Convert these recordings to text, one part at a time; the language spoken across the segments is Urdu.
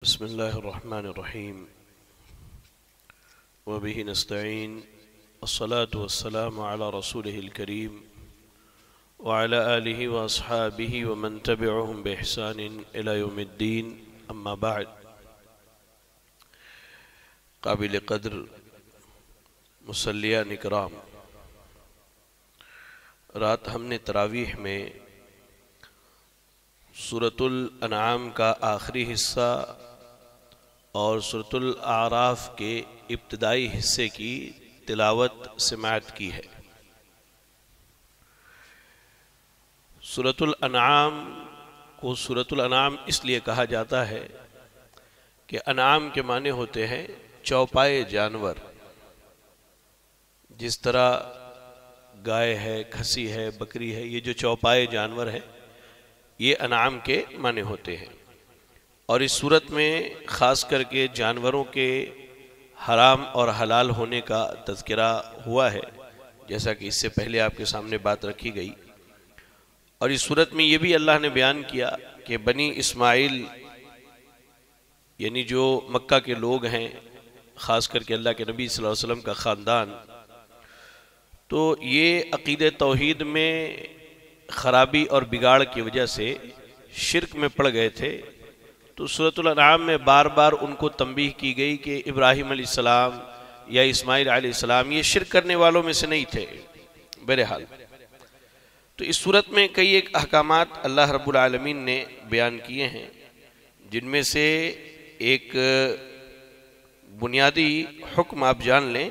بسم الله الرحمن الرحيم وبه نستعين الصلاة والسلام على رسوله الكريم وعلى آله وأصحابه ومن تبعهم بإحسان إلى يوم الدين أما بعد قابل قدر مسلیان اکرام، رات ہم نے تراویح میں سورۃ الانعام کا آخری حصہ اور سورۃ الاعراف کے ابتدائی حصے کی تلاوت سماعت کی ہے۔ سورۃ الانعام کو سورۃ الانعام اس لیے کہا جاتا ہے کہ انعام کے معنی ہوتے ہیں چوپائے جانور، جس طرح گائے ہے، کھسی ہے، بکری ہے، یہ جو چوپائے جانور ہیں یہ انعام کے معنی ہوتے ہیں۔ اور اس صورت میں خاص کر کے جانوروں کے حرام اور حلال ہونے کا تذکرہ ہوا ہے، جیسا کہ اس سے پہلے آپ کے سامنے بات رکھی گئی۔ اور اس صورت میں یہ بھی اللہ نے بیان کیا کہ بنی اسماعیل یعنی جو مکہ کے لوگ ہیں، خاص کر کے اللہ کے نبی صلی اللہ علیہ وسلم کا خاندان، تو یہ عقید توحید میں خرابی اور بگاڑ کی وجہ سے شرک میں پڑ گئے تھے۔ تو سورۃ الانعام میں بار بار ان کو تنبیہ کی گئی کہ ابراہیم علیہ السلام یا اسماعیل علیہ السلام یہ شرک کرنے والوں میں سے نہیں تھے۔ بہرحال تو اس صورت میں کئی ایک احکامات اللہ رب العالمین نے بیان کیے ہیں، جن میں سے ایک بنیادی حکم آپ جان لیں۔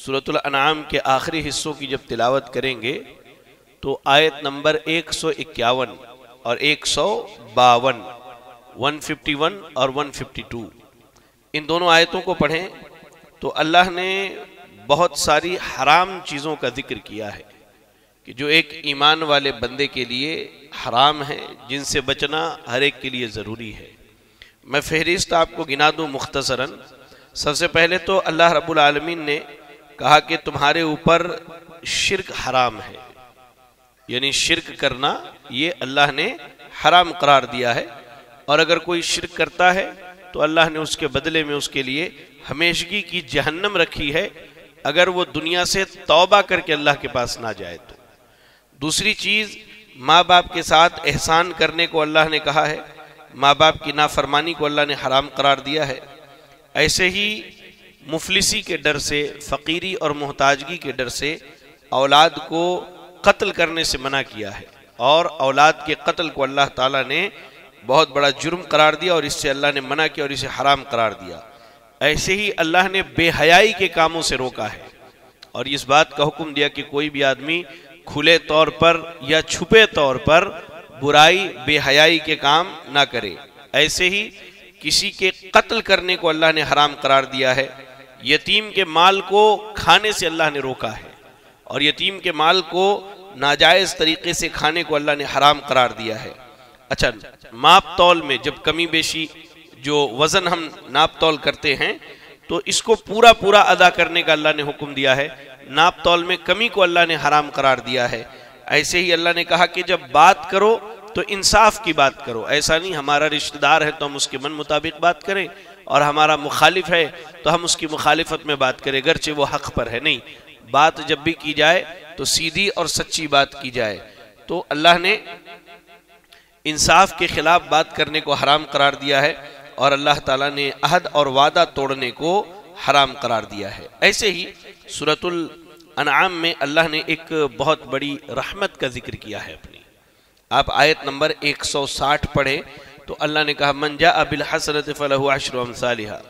سورۃ الانعام کے آخری حصوں کی جب تلاوت کریں گے تو آیت نمبر 151 اور 152، 151 اور 152، ان دونوں آیتوں کو پڑھیں تو اللہ نے بہت ساری حرام چیزوں کا ذکر کیا ہے کہ جو ایک ایمان والے بندے کے لیے حرام ہے، جن سے بچنا ہر ایک کے لیے ضروری ہے۔ میں فہرست آپ کو گنا دوں مختصراً۔ سب سے پہلے تو اللہ رب العالمین نے کہا کہ تمہارے اوپر شرک حرام ہے، یعنی شرک کرنا یہ اللہ نے حرام قرار دیا ہے، اور اگر کوئی شرک کرتا ہے تو اللہ نے اس کے بدلے میں اس کے لیے ہمیشگی کی جہنم رکھی ہے، اگر وہ دنیا سے توبہ کر کے اللہ کے پاس نہ جائے تو۔ دوسری چیز، ماں باپ کے ساتھ احسان کرنے کو اللہ نے کہا ہے، ماں باپ کی نافرمانی کو اللہ نے حرام قرار دیا ہے۔ ایسے ہی مفلسی کے ڈر سے، فقیری اور محتاجگی کے ڈر سے اولاد کو قتل کرنے سے منع کیا ہے، اور اولاد کے قتل کو اللہ تعالیٰ نے بہت بڑا جرم قرار دیا اور اس سے اللہ نے منع کیا اور اسے حرام قرار دیا۔ ایسے ہی اللہ نے بے حیائی کے کاموں سے روکا ہے، اور اس بات کا حکم دیا کہ کوئی بھی آدمی کھلے طور پر یا چھپے طور پر برائی، بے حیائی کے کام نہ کرے۔ ایسے ہی کسی کے قتل کرنے کو اللہ نے حرام قرار دیا ہے۔ یتیم کے مال کو کھانے سے اللہ نے روکا ہے، اور یتیم کے مال کو ناجائز طریقے سے کھانے کو اللہ نے حرام قرار دیا ہے۔ اچھا، ماپ تول میں جب کمی بیشی جو وزن ہم ناپ تول کرتے ہیں تو اس کو پورا ادا کرنے کا اللہ نے حکم دیا ہے، ناپ تول میں کمی کو اللہ نے حرام قرار دیا ہے۔ ایسے ہی اللہ نے کہا کہ جب بات کرو تو انصاف کی بات کرو، ایسا نہیں ہمارا رشتہ دار ہے تو ہم اس کے من مطابق بات کریں، اور ہمارا مخالف ہے تو ہم اس کی مخالفت میں بات کریں گرچہ وہ حق پر ہے۔ نہیں، بات جب بھی کی جائے تو سیدھی اور سچی بات کی جائے۔ تو اللہ نے انصاف کے خلاف بات کرنے کو حرام قرار دیا ہے، اور اللہ تعالیٰ نے عہد اور وعدہ توڑنے کو حرام قرار دیا ہے۔ ایسے ہی سورۃ الانعام میں اللہ نے ایک بہت بڑی رحمت کا ذکر کیا ہے اپنی۔ آپ آیت نمبر 160 پڑھیں تو اللہ نے کہا من جاء بالحسنۃ فلہ عشر امثالھا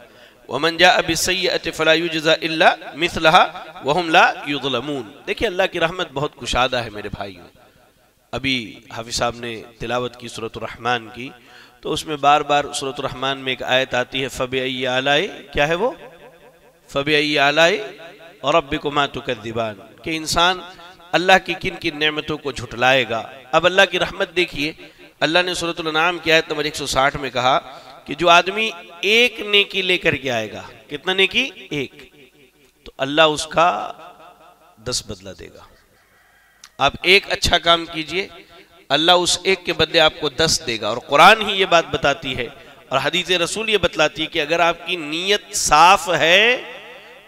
ومن جاء بالسیئۃ فلا یجزی الا مثلھا وہم لا یظلمون۔ دیکھیں اللہ کی رحمت بہت کشادہ ہے میرے بھائیوں۔ ابھی حافظ صاحب نے تلاوت کی سورۃ الرحمن کی، تو اس میں بار بار سورۃ الرحمن میں ایک آیت آتی ہے فبأی آلاء، کیا ہے وہ؟ فبأی آلاء ربکما تکذبان، کہ انسان اللہ کی کن کن نعمتوں کو جھٹلائے گا۔ اب اللہ کی رحمت دیکھیے، اللہ نے سورۃ الانعام کی آیت نمبر 160 میں کہا کہ جو آدمی ایک نیکی لے کر کے آئے گا، کتنا نیکی؟ ایک، تو اللہ اس کا 10 بدلہ دے گا۔ آپ ایک اچھا کام کیجئے، اللہ اس ایک کے بدلے آپ کو 10 دے گا، اور قرآن ہی یہ بات بتاتی ہے اور حدیث رسول یہ بتلاتی ہے کہ اگر آپ کی نیت صاف ہے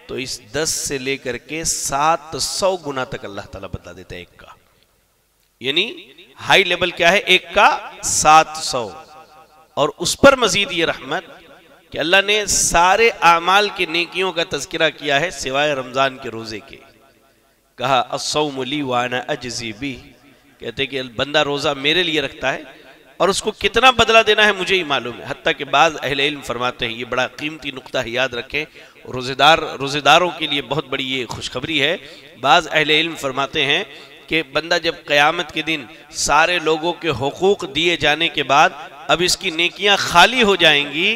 تو اس 10 سے لے کر کے 700 گنا تک اللہ تعالیٰ بتلا دیتا ہے ایک کا. یعنی ہائی لیول کیا ہے؟ ایک کا 700. اور اس پر مزید یہ رحمت کہ اللہ نے سارے اعمال کے نیکیوں کا تذکرہ کیا ہے سوائے رمضان کے روزے کے. کہا الصوم لی وانا اجزی بہ، کہتے کہ بندہ روزہ میرے لیے رکھتا ہے اور اس کو کتنا بدلہ دینا ہے مجھے ہی معلوم ہے. حتیٰ کہ بعض اہل علم فرماتے ہیں، یہ بڑا قیمتی نقطہ ہے، یاد رکھیں، روزے داروں کے لیے بہت بڑی یہ خوشخبری ہے. بعض اہل علم فرماتے ہیں کہ بندہ جب قیامت کے دن سارے لوگوں کے حقوق دیے جانے کے بعد اب اس کی نیکیاں خالی ہو جائیں گی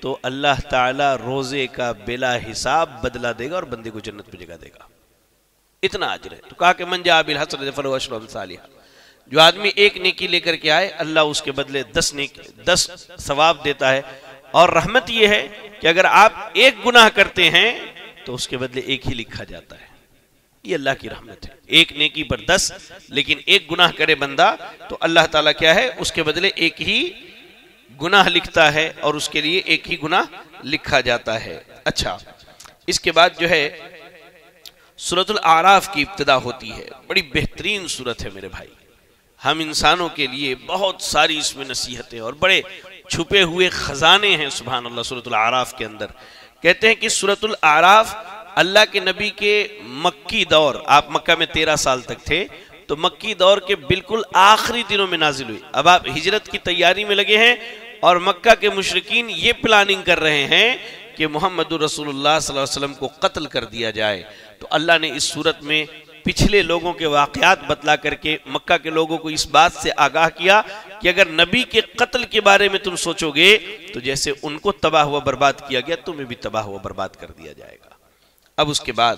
تو اللہ تعالیٰ روزے کا بلا حساب بدلہ دے گا اور بندے کو جنت میں جگہ دے گا. اتنا اجر ہے. تو کہا کہ من جاء بالحسنۃ فلہ عشر امثالھا، جو آدمی ایک نیکی لے کر کے آئے اللہ اس کے بدلے 10 ثواب دیتا ہے. اور رحمت یہ ہے کہ اگر آپ ایک گناہ کرتے ہیں تو اس کے بدلے ایک ہی لکھا جاتا ہے. یہ اللہ کی رحمت ہے. ایک نیکی پر 10، لیکن ایک گناہ کرے بندہ تو اللہ تعالیٰ کیا ہے؟ اس کے بدلے ایک ہی گناہ لکھتا ہے اور اس کے لیے ایک ہی گناہ لکھا جاتا ہے. اچھا، اس کے بعد جو ہے سورۃ الاعراف کی ابتدا ہوتی ہے. بڑی بہترین سورت ہے میرے بھائی. ہم انسانوں کے لیے بہت ساری اس میں نصیحتیں اور بڑے چھپے ہوئے خزانے ہیں سبحان اللہ سورۃ الاعراف کے اندر. کہتے ہیں کہ سورۃ الاعراف اللہ کے نبی کے مکی دور، آپ مکہ میں 13 سال تک تھے، تو مکی دور کے بالکل آخری دنوں میں نازل ہوئی. اب آپ ہجرت کی تیاری میں لگے ہیں اور مکہ کے مشرکین یہ پلاننگ کر رہے ہیں کہ محمد رسول اللہ صلی اللہ علیہ وسلم کو قتل کر دیا جائے. تو اللہ نے اس صورت میں پچھلے لوگوں کے واقعات بتلا کر کے مکہ کے لوگوں کو اس بات سے آگاہ کیا کہ اگر نبی کے قتل کے بارے میں تم سوچو گے تو جیسے ان کو تباہ ہوا برباد کیا گیا تمہیں بھی تباہ ہوا برباد کر دیا جائے گا. اب اس کے بعد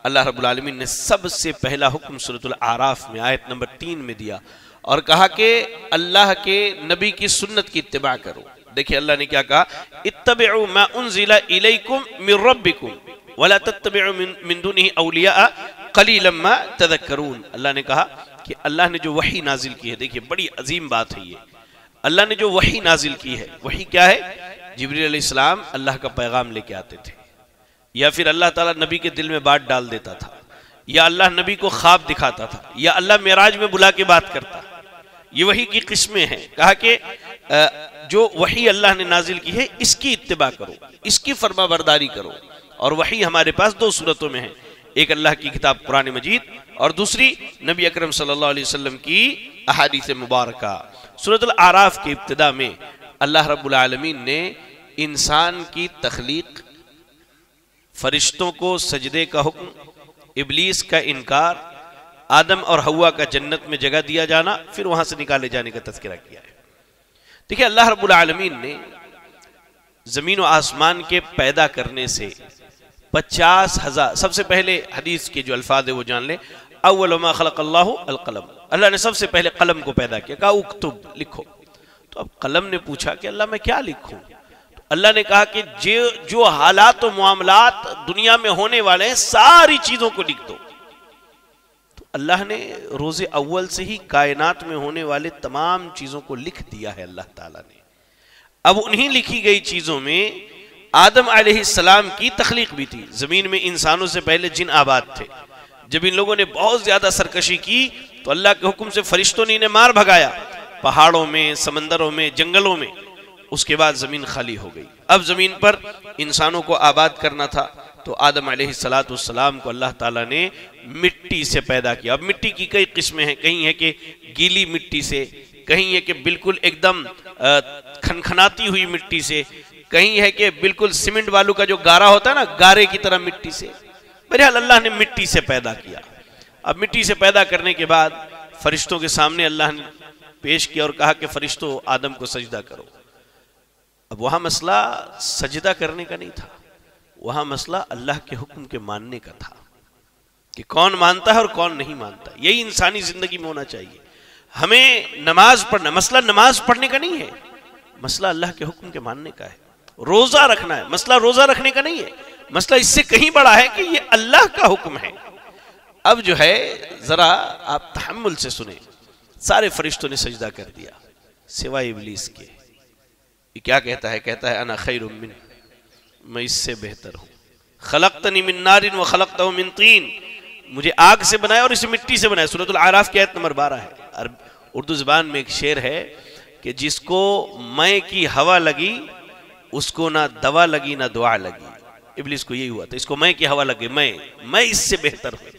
اللہ رب العالمین نے سب سے پہلا حکم سورۃ الاعراف میں آیت نمبر 3 میں دیا اور کہا کہ اللہ کے نبی کی سنت کی اتباع کرو. دیکھیں اللہ نے کیا کہا، اتبعوا ما انزل الیکم من ربکم ولا تتبعوا من دونہ اولیاء قلیلا ما تذکرون. اللہ نے کہا کہ اللہ نے جو وحی نازل کی ہے، دیکھیں بڑی عظیم بات ہے یہ، اللہ نے جو وحی نازل کی ہے، وحی کیا ہے؟ جبریل علیہ السلام اللہ کا پیغام لے کے آتے تھے، یا پھر اللہ تعالیٰ نبی کے دل میں بات ڈال دیتا تھا، یا اللہ نبی کو خواب دکھاتا تھا، یا اللہ معراج میں بلا کے بات کرتا. یہ وحی کی قسمیں ہیں. کہا کہ جو وحی اللہ نے نازل کی ہے اس کی اتباع کرو، اس کی فرما برداری کرو. اور وحی ہمارے پاس 2 صورتوں میں ہے، ایک اللہ کی کتاب قرآن مجید اور دوسری نبی اکرم صلی اللہ علیہ وسلم کی احادیث مبارکہ. سورۃ الاعراف کی ابتدا میں اللہ رب العالمین نے انسان کی تخلیق، فرشتوں کو سجدے کا حکم، ابلیس کا انکار، آدم اور حوا کا جنت میں جگہ دیا جانا، پھر وہاں سے نکالے جانے کا تذکرہ کیا ہے. دیکھیں اللہ رب العالمین نے زمین و آسمان کے پیدا کرنے سے 50,000، سب سے پہلے حدیث کے جو الفاظ ہے وہ جان لیں، اول ما خلق اللہ القلم، اللہ نے سب سے پہلے قلم کو پیدا کیا، کہا اکتب، لکھو. تو اب قلم نے پوچھا کہ اللہ میں کیا لکھوں؟ اللہ نے کہا کہ جو حالات و معاملات دنیا میں ہونے والے ہیں ساری چیزوں کو لکھ دو. تو اللہ نے روز اول سے ہی کائنات میں ہونے والے تمام چیزوں کو لکھ دیا ہے اللہ تعالیٰ نے. اب انہی لکھی گئی چیزوں میں آدم علیہ السلام کی تخلیق بھی تھی. زمین میں انسانوں سے پہلے جن آباد تھے. جب ان لوگوں نے بہت زیادہ سرکشی کی تو اللہ کے حکم سے فرشتوں نے انہیں مار بھگایا، پہاڑوں میں، سمندروں میں، جنگلوں میں. اس کے بعد زمین خالی ہو گئی. اب زمین پر انسانوں کو آباد کرنا تھا تو آدم علیہ السلام کو اللہ تعالیٰ نے مٹی سے پیدا کیا. اب مٹی کی کئی قسمیں ہیں، کہیں ہے کہ گیلی مٹی سے، کہیں ہے کہ بالکل ایک دم کھنکھناتی ہوئی مٹی سے، کہیں ہے کہ بالکل سیمنٹ بالو کا جو گارا ہوتا ہے نا، گارے کی طرح مٹی سے. بہرحال اللہ نے مٹی سے پیدا کیا. اب مٹی سے پیدا کرنے کے بعد فرشتوں کے سامنے اللہ نے پیش کیا اور کہا کہ فرشتوں آدم کو سجدہ کرو. اب وہاں مسئلہ سجدہ کرنے کا نہیں تھا، وہاں مسئلہ اللہ کے حکم کے ماننے کا تھا کہ کون مانتا ہے اور کون نہیں مانتا. یہی انسانی زندگی میں ہونا چاہیے. ہمیں نماز پڑھنا، مسئلہ نماز پڑھنے کا نہیں ہے، مسئلہ اللہ کے حکم کے ماننے کا ہے. روزہ رکھنا ہے، مسئلہ روزہ رکھنے کا نہیں ہے، مسئلہ اس سے کہیں بڑا ہے کہ یہ اللہ کا حکم ہے. اب جو ہے ذرا آپ تحمل سے سنیں. سارے فرشتوں نے سجدہ کر دیا سوائے ابلیس کے. یہ کیا کہتا ہے انا خیر من، میں اس سے بہتر ہوں، خلقتنی من نار و خلقتہ من طین، مجھے آگ سے بنایا اور اسے مٹی سے بنایا۔ سورۃ الاعراف کی آیت نمبر 12 ہے۔ اردو زبان میں ایک شعر ہے کہ جس کو میں کی ہوا لگی اس کو نہ دوا لگی نہ دعا لگی۔ ابلیس کو یہی ہوا تھا، اس کو میں کی ہوا لگی، میں اس سے بہتر ہوں،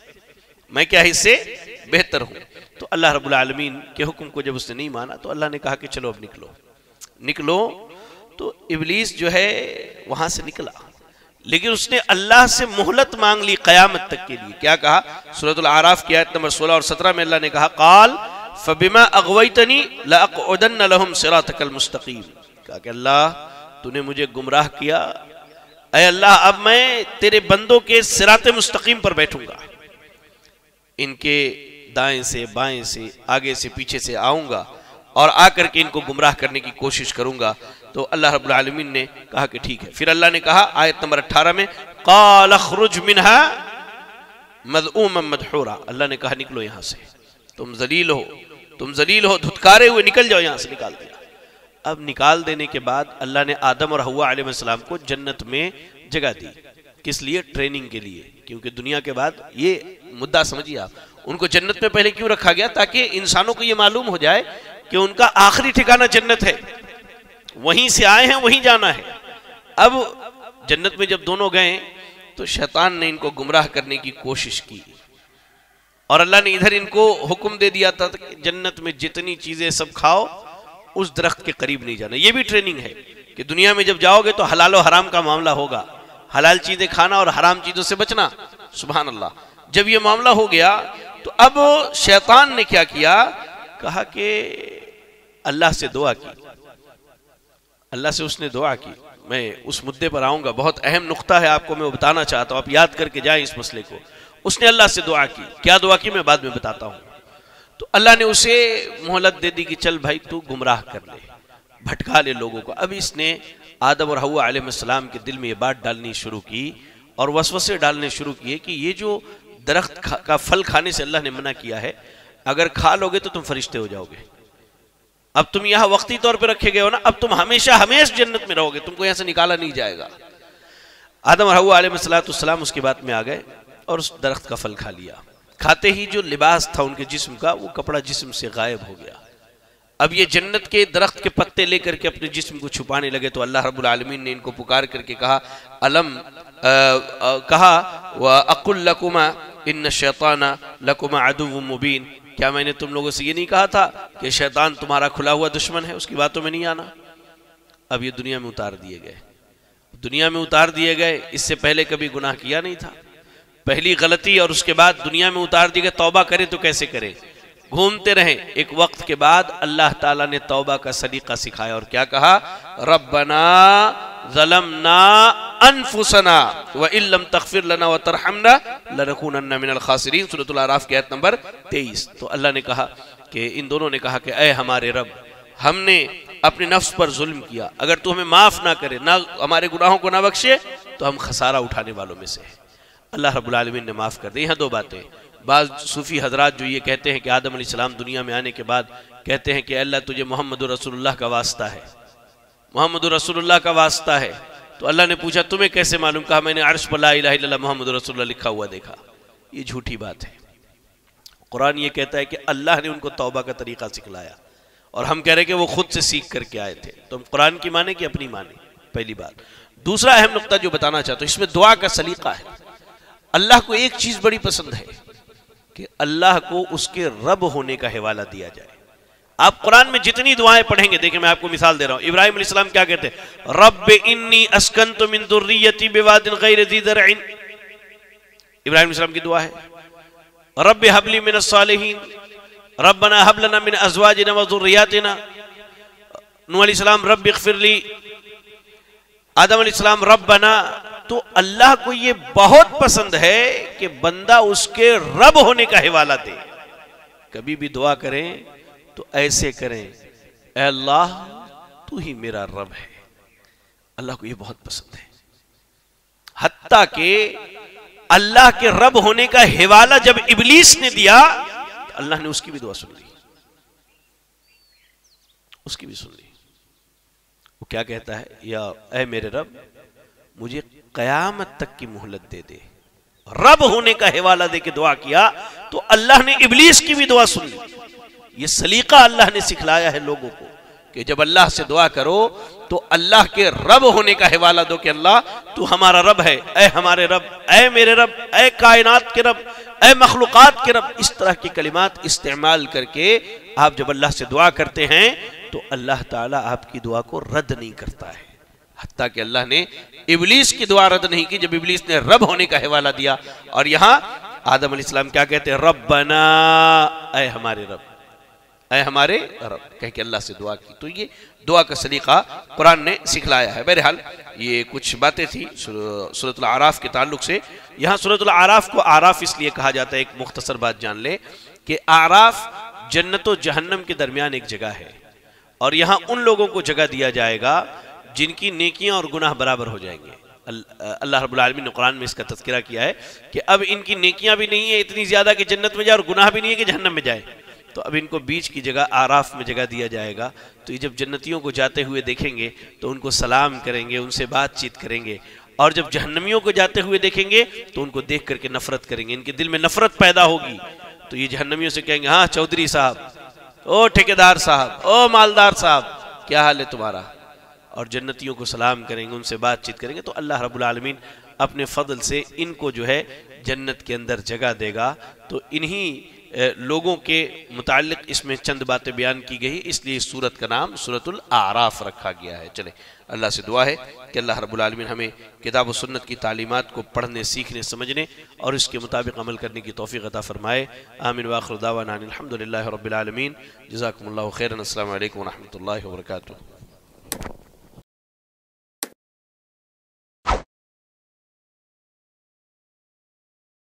میں کیا اس سے بہتر ہوں۔ تو اللہ رب العالمین کے حکم کو جب اس نے نہیں مانا تو اللہ نے کہا کہ چلو اب نکلو۔ تو ابلیس جو ہے وہاں سے نکلا، لیکن اس نے اللہ سے مہلت مانگ لی قیامت تک کے لیے۔ کیا کہا؟ سورۃ الاعراف کی آیت نمبر 16 اور 17 میں اللہ نے کہا قال فبما اغویتنی لاقعدن لهم صراطک المستقیم، کہا کہ اللہ تو نے مجھے گمراہ کیا، اے اللہ اب میں تیرے بندوں کے صراط مستقیم پر بیٹھوں گا، ان کے دائیں سے بائیں سے آگے سے پیچھے سے آؤں گا اور آ کر کے ان کو گمراہ کرنے کی کوشش کروں گا۔ تو اللہ رب العالمین نے کہا کہ ٹھیک ہے۔ پھر اللہ نے کہا آیت نمبر 18 میں قال اخرج منها مذءوما مدحورا، اللہ نے کہا نکلو یہاں سے، تم ذلیل ہو دھتکارے ہوئے، نکل جاؤ یہاں سے، نکال دیا۔ اب نکال دینے کے بعد اللہ نے آدم اور حوا علیہ السلام کو جنت میں جگہ دی، کس لیے؟ ٹریننگ کے لیے، کیونکہ دنیا کے بعد یہ مدعا سمجھیے آپ، ان کو جنت میں پہلے کیوں رکھا گیا؟ تاکہ انسانوں کو یہ معلوم ہو جائے کہ ان کا آخری ٹھکانہ جنت ہے، وہیں سے آئے ہیں وہیں جانا ہے۔ اب جنت میں جب دونوں گئے تو شیطان نے ان کو گمراہ کرنے کی کوشش کی، اور اللہ نے ادھر ان کو حکم دے دیا تھا کہ جنت میں جتنی چیزیں سب کھاؤ، اس درخت کے قریب نہیں جانا۔ یہ بھی ٹریننگ ہے کہ دنیا میں جب جاؤ گے تو حلال و حرام کا معاملہ ہوگا، حلال چیزیں کھانا اور حرام چیزوں سے بچنا۔ سبحان اللہ۔ جب یہ معاملہ ہو گیا تو اب شیطان نے کیا کیا؟ کہا کہ اللہ سے دعا کی، اللہ سے اس نے دعا کی۔ میں اس مدے پر آؤں گا، بہت اہم نقطہ ہے، آپ کو میں بتانا چاہتا ہوں، آپ یاد کر کے جائیں اس مسئلے کو۔ اس نے اللہ سے دعا کی، کیا دعا کی میں بعد میں بتاتا ہوں۔ تو اللہ نے اسے مہلت دے دی کہ چل بھائی تو گمراہ کر لے، بھٹکا لے لوگوں کو۔ اب اس نے آدم اور حوا علیہ السلام کے دل میں یہ بات ڈالنی شروع کی اور وسوسے ڈالنے شروع کیے کہ یہ جو درخت کا پھل کھانے سے اللہ نے منع کیا ہے، اگر کھا لوگے تو تم فرشتے ہو جاؤ گے، اب تم یہاں وقتی طور پہ رکھے گئے ہو نا، اب تم ہمیشہ جنت میں رہو گے، تم کو یہاں سے نکالا نہیں جائے گا۔ آدم اور حوا علیہ السلام اس کی بات میں آ گئے اور اس درخت کا پھل کھا لیا۔ کھاتے ہی جو لباس تھا ان کے جسم کا، وہ کپڑا جسم سے غائب ہو گیا۔ اب یہ جنت کے درخت کے پتے لے کر کے اپنے جسم کو چھپانے لگے تو اللہ رب العالمین نے ان کو پکار کر کے کہا وَأَقُلْ لَكُمَا إِنَّ الشَّيْطَانَ لَكُمَا عَدُوٌّ مُبِينٌ، کیا میں نے تم لوگوں سے یہ نہیں کہا تھا کہ شیطان تمہارا کھلا ہوا دشمن ہے، اس کی باتوں میں نہیں آنا۔ اب یہ دنیا میں اتار دیے گئے، اس سے پہلے کبھی گناہ کیا نہیں تھا، پہلی غلطی، اور اس کے بعد دنیا میں اتار دیے گئے۔ توبہ کرے تو کیسے کرے؟ گھومتے رہیں۔ ایک وقت کے بعد اللہ تعالیٰ نے توبہ کا سلیقہ سکھایا اور کیا کہا؟ ربنا ظلمنا انفسنا وان لم تغفر لنا وترحمنا لنکونن من الخاسرین، سورۃ الاعراف کی آیت نمبر 23۔ تو اللہ نے کہا کہ ان دونوں نے کہا کہ اے ہمارے رب، ہم نے اپنے نفس پر ظلم کیا، اگر تو ہمیں معاف نہ کرے، نہ ہمارے گناہوں کو نہ بخشے تو ہم خسارہ اٹھانے والوں میں سے ہیں۔ اللہ رب العالمین نے معاف کر دی۔ یہاں دو باتیں، بعض صوفی حضرات جو یہ کہتے ہیں کہ آدم علیہ السلام دنیا میں آنے کے بعد کہتے ہیں کہ اللہ تجھے محمد رسول اللہ کا واسطہ ہے، محمد رسول اللہ کا واسطہ ہے، تو اللہ نے پوچھا تمہیں کیسے معلوم؟ کہا میں نے عرش پر لا الہ الا اللہ محمد رسول اللہ لکھا ہوا دیکھا۔ یہ جھوٹی بات ہے۔ قرآن یہ کہتا ہے کہ اللہ نے ان کو توبہ کا طریقہ سکھلایا، اور ہم کہہ رہے کہ وہ خود سے سیکھ کر کے آئے تھے۔ تو ہم قرآن کی مانیں کہ اپنی مانیں؟ پہلی بات۔ دوسرا اہم نقطہ جو بتانا چاہتا ہوں، اس میں دعا کا سلیقہ ہے۔ اللہ کو ایک چیز بڑی پسند ہے کہ اللہ کو اس کے رب ہونے کا حوالہ دیا جائے۔ آپ قرآن میں جتنی دعائیں پڑھیں گے، دیکھیں میں آپ کو مثال دے رہا ہوں، ابراہیم علیہ السلام کیا کہتے ہیں؟ رب انی اسکنت من ذریتی بواد غیر ذی زرع، ابراہیم علیہ السلام کی دعا ہے۔ رب ہب لی من الصالحین، ربنا ہب لنا من ازواجنا وذریاتنا، نوح علیہ السلام رب اغفر لی، آدم علیہ السلام ربنا۔ تو اللہ کو یہ بہت پسند ہے کہ بندہ اس کے رب ہونے کا حوالہ دے۔ کبھی بھی دعا کریں تو ایسے کریں، اے اللہ تو ہی میرا رب ہے۔ اللہ کو یہ بہت پسند ہے، حتیٰ کہ اللہ کے رب ہونے کا حوالہ جب ابلیس نے دیا تو اللہ نے اس کی بھی دعا سن لی، اس کی بھی سن لی۔ وہ کیا کہتا ہے؟ یا اے میرے رب مجھے قیامت تک کی مہلت دے دے۔ رب ہونے کا حوالہ دے کے دعا کیا تو اللہ نے ابلیس کی بھی دعا سن لی۔ یہ سلیقہ اللہ نے سکھلایا ہے لوگوں کو کہ جب اللہ سے دعا کرو تو اللہ کے رب ہونے کا حوالہ دو کہ اللہ تو ہمارا رب ہے، اے ہمارے رب، اے میرے رب، اے کائنات کے رب، اے مخلوقات کے رب۔ اس طرح کی کلمات استعمال کر کے آپ جب اللہ سے دعا کرتے ہیں تو اللہ تعالیٰ آپ کی دعا کو رد نہیں کرتا ہے۔ حتیٰ کہ اللہ نے ابلیس کی دعا رد نہیں کی جب ابلیس نے رب ہونے کا حوالہ دیا۔ اور یہاں آدم علیہ السلام کیا کہتے ہیں؟ ربنا، اے ہمارے رب، اے ہمارے رب کہہ کے اللہ سے دعا کی۔ تو یہ دعا کا سلیقہ قرآن نے سکھلایا ہے۔ بہرحال یہ کچھ باتیں تھی سورۃ الاعراف کے تعلق سے۔ یہاں سورۃ الاعراف کو اعراف اس لیے کہا جاتا ہے، ایک مختصر بات جان لے کہ اعراف جنت و جہنم کے درمیان ایک جگہ ہے، اور یہاں ان لوگوں کو جگہ دیا جائے گا جن کی نیکیاں اور گناہ برابر ہو جائیں گے۔ اللہ رب العالمین نے قرآن میں اس کا تذکرہ کیا ہے کہ اب ان کی نیکیاں بھی نہیں ہیں اتنی زیادہ کہ جنت میں جائے، اور گناہ بھی نہیں ہے کہ جہنم میں جائے، تو اب ان کو بیچ کی جگہ اعراف میں جگہ دیا جائے گا۔ تو یہ جب جنتیوں کو جاتے ہوئے دیکھیں گے تو ان کو سلام کریں گے، ان سے بات چیت کریں گے، اور جب جہنمیوں کو جاتے ہوئے دیکھیں گے تو ان کو دیکھ کر کے نفرت کریں گے، ان کے دل میں نفرت پیدا ہوگی۔ تو یہ جہنمیوں سے کہیں گے ہاں چودھری صاحب، او ٹھیکیدار صاحب، او مالدار صاحب، کیا حال ہے تمہارا؟ اور جنتیوں کو سلام کریں گے، ان سے بات چیت کریں گے، تو اللہ رب العالمین اپنے فضل سے ان کو جو ہے جنت کے اندر جگہ دے گا۔ تو انہی لوگوں کے متعلق اس میں چند باتیں بیان کی گئی، اس لیے اس سورت کا نام سورۃ الاعراف رکھا گیا ہے۔ چلیں اللہ سے دعا ہے کہ اللہ رب العالمین ہمیں کتاب و سنت کی تعلیمات کو پڑھنے، سیکھنے، سمجھنے اور اس کے مطابق عمل کرنے کی توفیق عطا فرمائے۔ آمین وآخر دعوانا الحمدللہ رب العالمین۔ جزاکم اللہ خیرا۔ السلام علیکم ورحمۃ اللہ وبرکاتہ۔